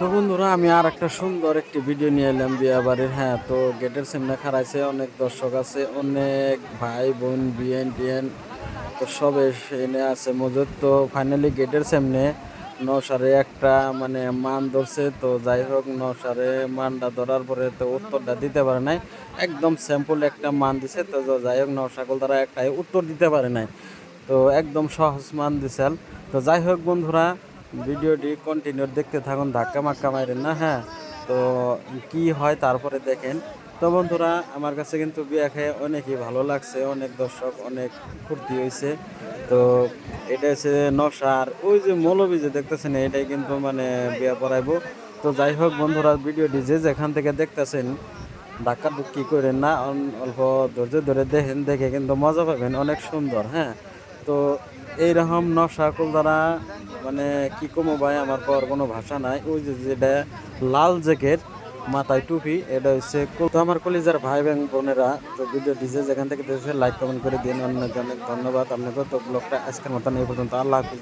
তো বন্ধুরা আমি আর একটা সুন্দর একটি ভিডিও নিয়ে এলাম বিয়ে বাড়ির। হ্যাঁ, তো গেটের সামনে খাড়াইছে অনেক দর্শক আছে, অনেক ভাই বোন বিয়েন টিয়েন, তো সব এনে আছে মজুদ। তো ফাইনালি গেটের সামনে নৌসারে একটা মানে মান ধরছে। তো যাই হোক, নৌসারে মানটা ধরার পরে তো উত্তরটা দিতে পারে নাই, একদম স্যাম্পল একটা মান দিছে। তো যাই হোক, নৌসাকল তারা একটাই উত্তর দিতে পারে নাই, তো একদম সহজ মান দিছেন। তো যাই হোক বন্ধুরা, ভিডিওটি কন্টিনিউ দেখতে থাকুন, ধাক্কা মাক্কা মারেন না। হ্যাঁ, তো কি হয় তারপরে দেখেন। তো বন্ধুরা, আমার কাছে কিন্তু বিয়া খেয়ে অনেকই ভালো লাগছে, অনেক দর্শক, অনেক ফুর্তি হয়েছে। তো এটা হচ্ছে নশার ওই যে মৌলবী যে দেখতেছেন, এটাই কিন্তু মানে বিয়া পড়াইবো। তো যাই হোক বন্ধুরা, ভিডিওটি যে যেখান থেকে দেখতেছেন ধাক্কা ধুক্কি করেন না, অল্প ধৈর্য ধরে দেখেন, দেখে কিন্তু মজা পাবেন, অনেক সুন্দর। হ্যাঁ, তো এইরকম নকশাকুল দ্বারা মানে কি কমো ভাই, আমার পাওয়ার কোনো ভাষা নাই। ওই যে যেটা লাল জ্যাকেট, মাথায় টুপি, এটা হচ্ছে তো আমার কলিজার ভাই এবং বোনেরা। তো ভিডিও ডিজে যেখান থেকে দেখছে লাইক কমেন্ট করে দিন, অনেক অনেক ধন্যবাদ আপনাকে। তো ব্লগটা আজকের মতন এই পর্যন্ত, আল্লাহ হাফিজ।